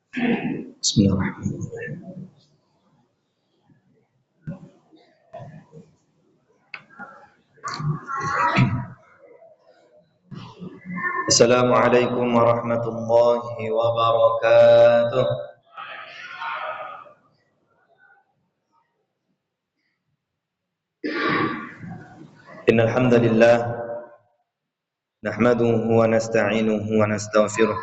Bismillahirrahmanirrahim. Assalamualaikum warahmatullahi wabarakatuh. Innal hamdalillah nahmaduhu wa nasta'inuhu wa nastaghfiruh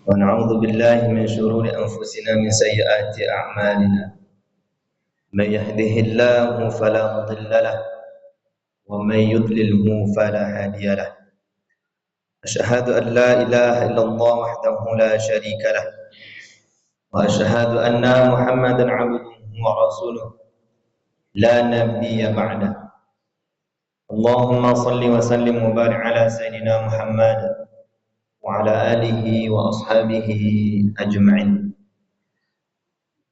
wa na'udzu billahi min shururi anfusina min sayyiati a'malina. Man yahdihillahu fala mudilla lahu wa man yudlilhu fala hadiya lahu. Asyhadu an la ilaha illallah wahdahu la syarika lahu wa asyhadu anna Muhammadan 'abduhu wa rasuluh la nabiyya ba'dahu. Allahumma salli wa sallim wa barik ala sayyidina Muhammad wa ala alihi wa ashabihi ajma'in.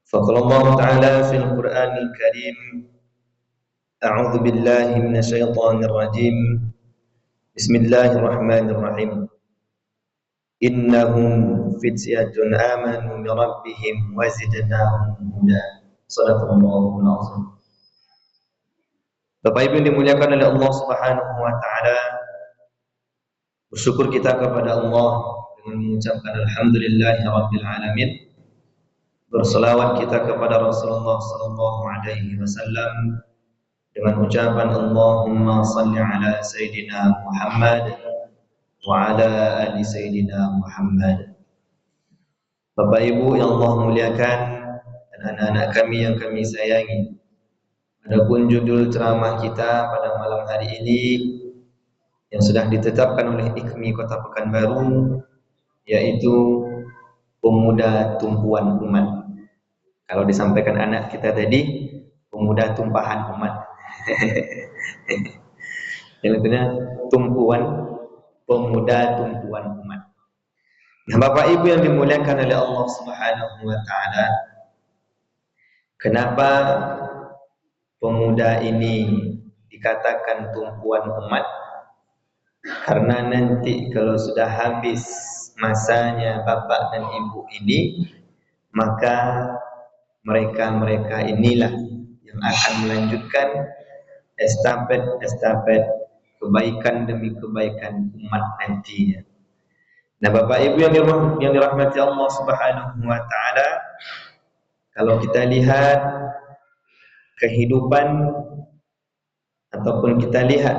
Faqala Allah Ta'ala fil Qur'anil Karim, a'udzu billahi minasy syaithanir rajim. Bismillahirrahmanirrahim. Innahum fityatun amanu bi rabbihim wa zidnahum huda. Shadaqallahul azim. Bapak Ibu yang dimuliakan oleh Allah Subhanahu wa taala, bersyukur kita kepada Allah dengan mengucapkan alhamdulillahi rabbil alamin. Berselawat kita kepada Rasulullah sallallahu alaihi wasallam dengan ucapan Allahumma shalli ala sayidina Muhammad wa ala ali sayidina Muhammad. Bapak Ibu yang Allah muliakan dan anak-anak kami yang kami sayangi, adapun judul ceramah kita pada malam hari ini yang sudah ditetapkan oleh IKMI Kota Pekanbaru, yaitu pemuda tumpuan umat. Kalau disampaikan anak kita tadi, pemuda tumpahan umat. Yang artinya pemuda tumpuan umat. Nah, Bapak Ibu yang dimuliakan oleh Allah Subhanahu wa taala, kenapa pemuda ini dikatakan tumpuan umat? Karena nanti kalau sudah habis masanya bapak dan ibu ini, maka mereka inilah yang akan melanjutkan estafet kebaikan demi kebaikan umat nantinya. Nah, Bapak Ibu yang dirahmati Allah Subhanahu wa taala, kalau kita lihat kehidupan ataupun kita lihat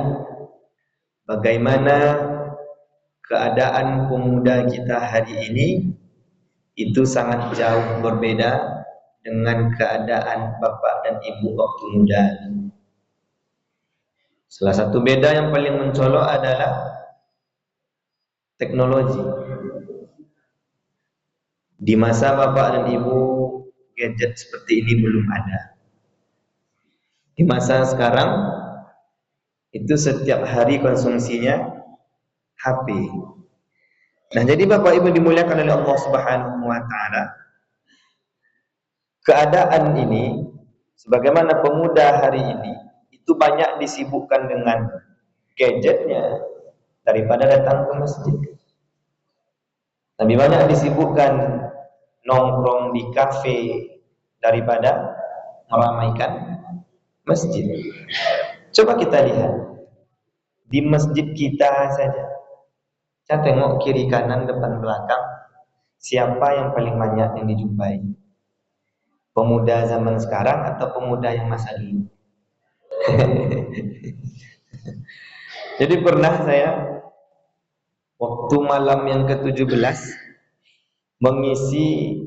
bagaimana keadaan pemuda kita hari ini, itu sangat jauh berbeda dengan keadaan bapak dan ibu waktu muda. Salah satu beda yang paling mencolok adalah teknologi. Di masa bapak dan ibu, gadget seperti ini belum ada. Di masa sekarang, itu setiap hari konsumsinya HP. Nah, jadi Bapak Ibu dimuliakan oleh Allah Subhanahu wa taala, keadaan ini sebagaimana pemuda hari ini itu banyak disibukkan dengan gadgetnya daripada datang ke masjid. Lebih banyak disibukkan nongkrong di kafe daripada meramaikan masjid. Coba kita lihat di masjid kita saja. Saya tengok kiri kanan depan belakang, siapa yang paling banyak yang dijumpai? Pemuda zaman sekarang atau pemuda yang masa dulu? Jadi pernah saya waktu malam yang ke-17 mengisi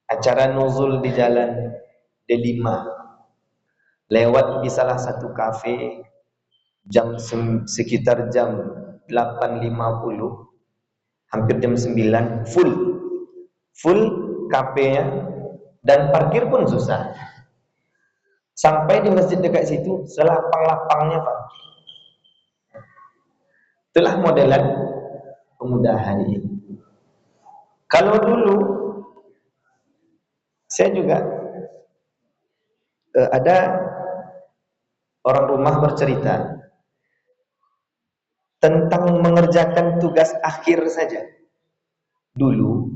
acara nuzul di jalan D5, lewat di salah satu kafe sekitar jam 8.50, hampir jam 9, full kafenya, dan parkir pun susah. Sampai di masjid dekat situ selapang-lapangnya parkir. Itulah modelan pemuda hari ini. Kalau dulu saya juga ada orang rumah bercerita tentang mengerjakan tugas akhir saja. Dulu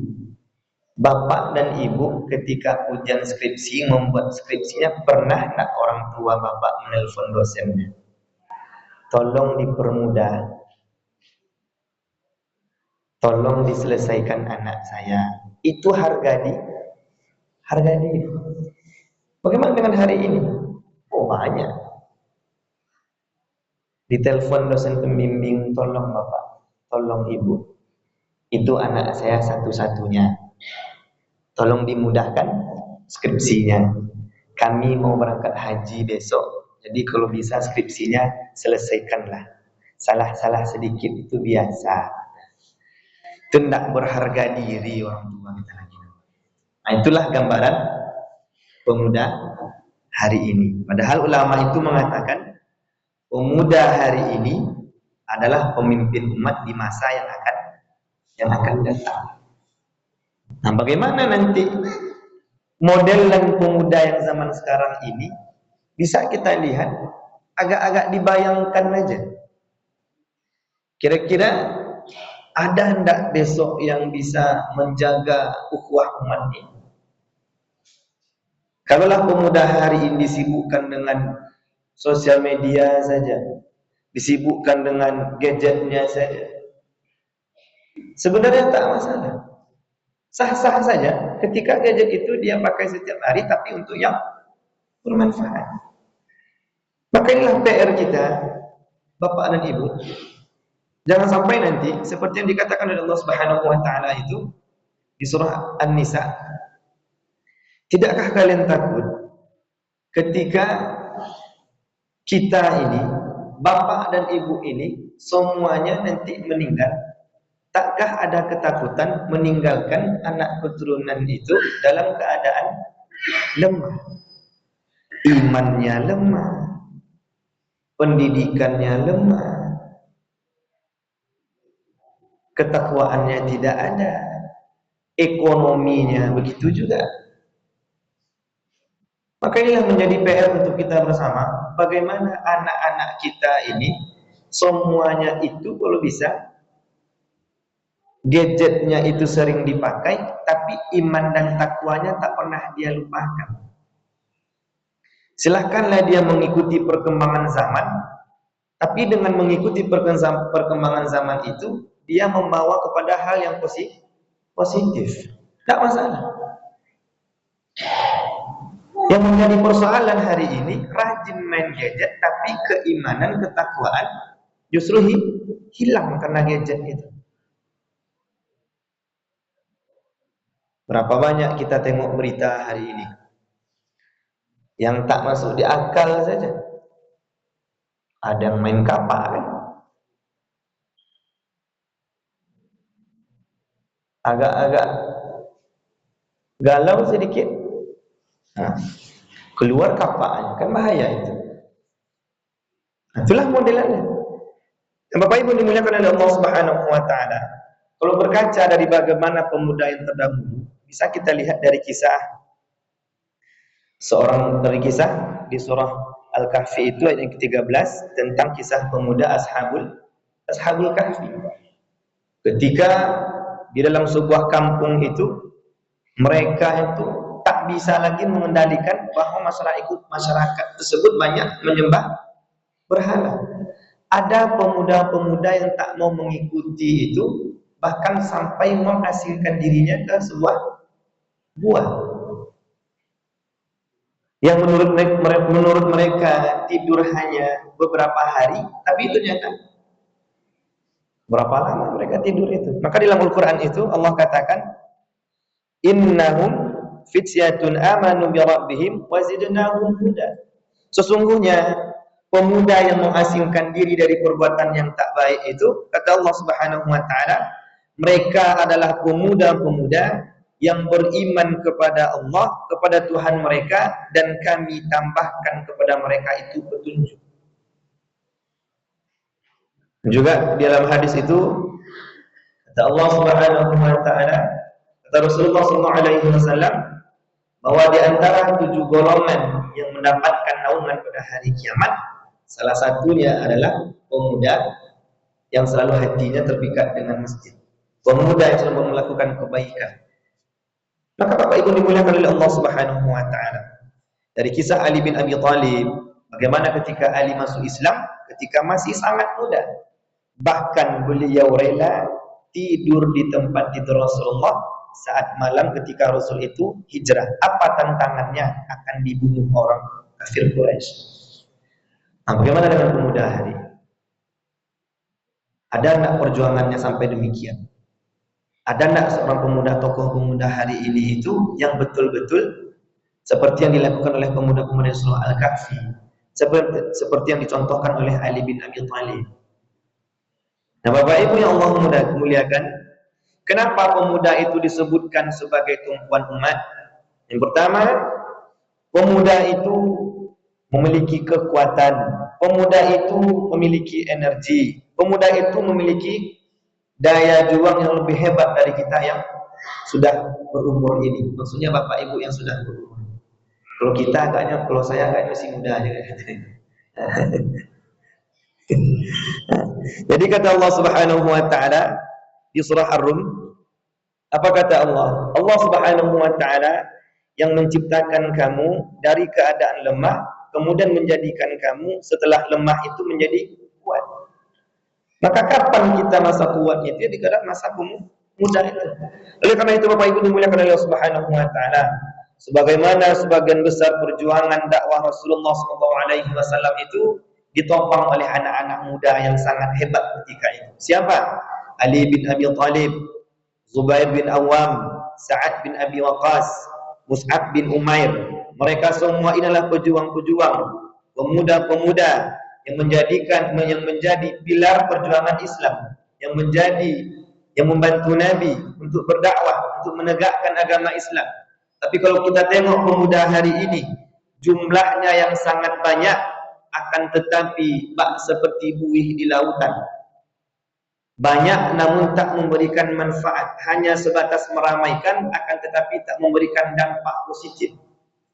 Bapak dan ibu ketika ujian skripsi membuat skripsinya, pernah nak orang tua bapak menelpon dosennya, tolong dipermudah, tolong diselesaikan anak saya. Itu harga diri. Bagaimana dengan hari ini? Oh banyak. Ditelepon dosen pembimbing, tolong bapak, tolong ibu, itu anak saya satu-satunya, tolong dimudahkan skripsinya. Kami mau berangkat haji besok, jadi kalau bisa skripsinya selesaikanlah. Salah-salah sedikit itu biasa. Itu tidak berharga diri orang tua kita lagi. Nah, itulah gambaran pemuda hari ini. Padahal ulama itu mengatakan pemuda hari ini adalah pemimpin umat di masa yang akan datang. Nah, bagaimana nanti model dan pemuda yang zaman sekarang ini bisa kita lihat, agak-agak dibayangkan aja. Kira-kira ada hendak besok yang bisa menjaga ukhuwah umat ini? Kalaulah pemuda hari ini disibukkan dengan sosial media saja, disibukkan dengan gadgetnya saja, sebenarnya tak masalah. Sah-sah saja ketika gadget itu dia pakai setiap hari, tapi untuk yang bermanfaat. Maka inilah PR kita, Bapak dan Ibu. Jangan sampai nanti seperti yang dikatakan oleh Allah Subhanahu wa taala itu di surah An-Nisa. Tidakkah kalian takut ketika kita ini, bapak dan ibu ini, semuanya nanti meninggal? Takkah ada ketakutan meninggalkan anak keturunan itu dalam keadaan lemah? Imannya lemah, pendidikannya lemah, ketakwaannya tidak ada, ekonominya begitu juga. Maka inilah menjadi PR untuk kita bersama, bagaimana anak-anak kita ini semuanya itu kalau bisa gadgetnya itu sering dipakai, tapi iman dan takwanya tak pernah dia lupakan. Silahkanlah dia mengikuti perkembangan zaman, tapi dengan mengikuti perkembangan zaman itu dia membawa kepada hal yang positif. Tak masalah. Yang menjadi persoalan hari ini, rajin main gadget tapi keimanan, ketakwaan justru hilang karena gadget itu. Berapa banyak kita tengok berita hari ini yang tak masuk di akal saja. Ada yang main kapak kan? Agak-agak galau sedikit. Nah, keluar kapaknya, kan bahaya itu. Itulah modelannya. Bapak Ibu dimuliakan oleh Allah Subhanahu wa taala. Kalau berkaca dari bagaimana pemuda yang terdahulu, bisa kita lihat dari kisah di surah Al-Kahfi itu ayat yang ke-13 tentang kisah pemuda Ashabul Kahfi. Ketika di dalam sebuah kampung itu, mereka itu tak bisa lagi mengendalikan bahwa masyarakat tersebut banyak menyembah berhala. Ada pemuda-pemuda yang tak mau mengikuti itu, bahkan sampai mengasingkan dirinya ke sebuah gua yang menurut mereka tidur hanya beberapa hari, tapi itu nyata berapa lama mereka tidur itu. Maka dalam Al-Quran itu Allah katakan, innahum fityatun amanu bi rabbihim wa zidnahum huda. Sesungguhnya pemuda yang mengasingkan diri dari perbuatan yang tak baik itu, kata Allah Subhanahu wa taala, mereka adalah pemuda-pemuda yang beriman kepada Allah, kepada Tuhan mereka, dan kami tambahkan kepada mereka itu petunjuk. Juga di dalam hadis itu kata Allah Subhanahu wa taala, kata Rasulullah SAW, bahwa di antara 7 golongan yang mendapatkan naungan pada hari kiamat, salah satunya adalah pemuda yang selalu hatinya terpikat dengan masjid, pemuda yang selalu melakukan kebaikan. Maka Bapak Ibu dimuliakan oleh Allah Subhanahu wa taala. Dari kisah Ali bin Abi Thalib, bagaimana ketika Ali masuk Islam ketika masih sangat muda. Bahkan beliau rela tidur di tempat tidur Rasulullah saat malam ketika Rasul itu hijrah. Apa tantangannya? Akan dibunuh orang kafir Quraisy. Nah, bagaimana dengan pemuda hari? Ada enggak perjuangannya sampai demikian? Ada enggak seorang pemuda, tokoh pemuda hari ini itu yang betul-betul seperti yang dilakukan oleh pemuda-pemuda surah Al-Kahfi, seperti yang dicontohkan oleh Ali bin Abi Thalib. Nah, Bapak Ibu yang Allah muliakan, kenapa pemuda itu disebutkan sebagai tumpuan umat? Yang pertama, pemuda itu memiliki kekuatan, pemuda itu memiliki energi, pemuda itu memiliki daya juang yang lebih hebat dari kita yang sudah berumur ini. Maksudnya Bapak Ibu yang sudah berumur. Kalau kita agaknya, kalau saya agaknya masih muda aja. Jadi kata Allah Subhanahu wa taala di surah Ar-Rum, apa kata Allah? Allah Subhanahu wa taala yang menciptakan kamu dari keadaan lemah, kemudian menjadikan kamu setelah lemah itu menjadi kuat. Maka kapan kita masa kuatnya itu? Di kadang masa muda itu. Oleh karena itu Bapak Ibu dimuliakan oleh Allah Subhanahu wa taala, sebagaimana sebagian besar perjuangan dakwah Rasulullah SAW itu ditopang oleh anak-anak muda yang sangat hebat ketika itu. Siapa? Ali bin Abi Thalib, Zubair bin Awam, Sa'ad bin Abi Waqqas, Mus'ab bin Umair. Mereka semua inilah pejuang-pejuang, pemuda-pemuda yang menjadi pilar perjuangan Islam, yang membantu Nabi untuk berdakwah, untuk menegakkan agama Islam. Tapi kalau kita tengok pemuda hari ini, jumlahnya yang sangat banyak, akan tetapi bak seperti buih di lautan. Banyak namun tak memberikan manfaat, hanya sebatas meramaikan, akan tetapi tak memberikan dampak positif.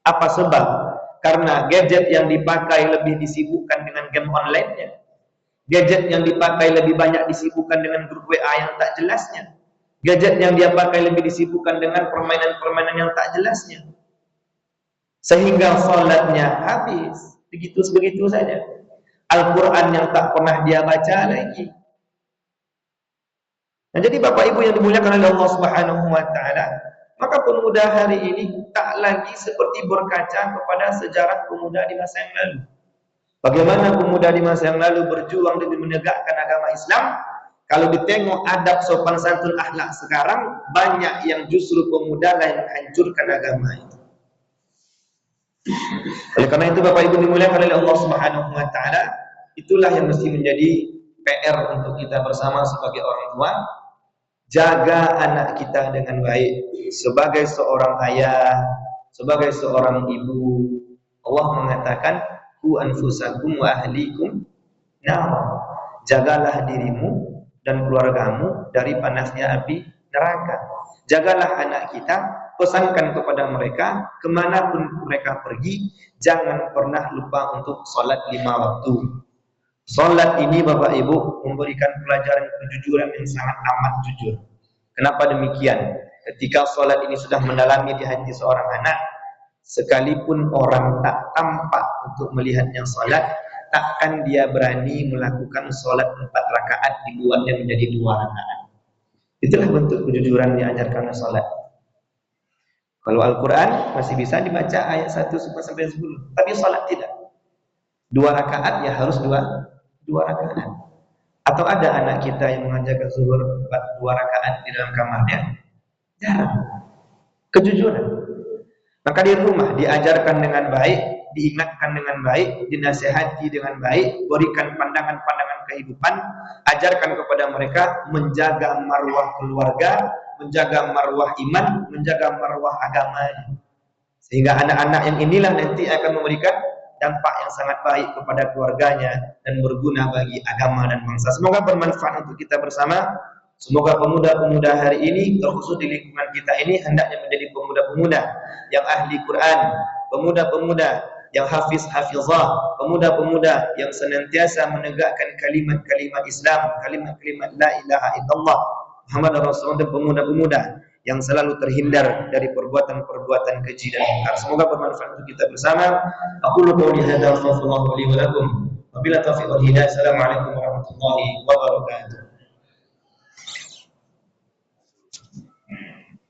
Apa sebab? Karena gadget yang dipakai lebih disibukkan dengan game online-nya. Gadget yang dipakai lebih banyak disibukkan dengan grup WA yang tak jelasnya. Gadget yang dia pakai lebih disibukkan dengan permainan-permainan yang tak jelasnya. Sehingga salatnya habis. Begitu saja. Al-Quran yang tak pernah dia baca lagi. Nah, jadi Bapak Ibu yang dimuliakan oleh Allah Subhanahu wa taala, maka pemuda hari ini tak lagi seperti berkaca kepada sejarah pemuda di masa yang lalu. Bagaimana pemuda di masa yang lalu berjuang demi menegakkan agama Islam? Kalau ditengok adab sopan santun akhlak sekarang, banyak yang justru pemuda yang menghancurkan agama itu. Oleh karena itu Bapak Ibu dimuliakan oleh Allah Subhanahu wa taala, itulah yang mesti menjadi PR untuk kita bersama sebagai orang tua. Jaga anak kita dengan baik. Sebagai seorang ayah, sebagai seorang ibu, Allah mengatakan ku anfusakum wa ahlikum nar. Jagalah dirimu dan keluargamu dari panasnya api neraka. Jagalah anak kita, pesankan kepada mereka kemanapun mereka pergi, jangan pernah lupa untuk sholat 5 waktu. Sholat ini Bapak Ibu memberikan pelajaran kejujuran yang sangat amat jujur. Kenapa demikian? Ketika sholat ini sudah mendalami di hati seorang anak, sekalipun orang tak tampak untuk melihatnya sholat, takkan dia berani melakukan sholat 4 rakaat dibuatnya menjadi 2 rakaat. Itulah bentuk kejujuran yang diajarkan sholat. Kalau Al-Quran masih bisa dibaca ayat 1 sampai 10, tapi sholat tidak. 2 rakaat ya harus 2 rakaat. Atau ada anak kita yang mengajarkan zuhur 2 rakaat di dalam kamarnya? Jarang. Kejujuran. Maka di rumah diajarkan dengan baik, diingatkan dengan baik, dinasihati dengan baik, berikan pandangan-pandangan kehidupan, ajarkan kepada mereka menjaga marwah keluarga, menjaga marwah iman, menjaga marwah agama. Sehingga anak-anak yang inilah nanti akan memberikan dampak yang sangat baik kepada keluarganya dan berguna bagi agama dan bangsa. Semoga bermanfaat untuk kita bersama. Semoga pemuda-pemuda hari ini, terkhusus di lingkungan kita ini, hendaknya menjadi pemuda-pemuda yang ahli Quran, pemuda-pemuda yang hafizah, pemuda-pemuda yang senantiasa menegakkan kalimat-kalimat Islam, kalimat-kalimat la ilaha illallah Muhammad Rasulullah, dan pemuda-pemuda yang selalu terhindar dari perbuatan-perbuatan keji dan mungkar. Semoga bermanfaat untuk kita bersama. Aqulu qouli hadza wa astaghfirullah li wa lakum. Wabillahi taufiq wal hidayah. Assalamualaikum warahmatullahi wabarakatuh.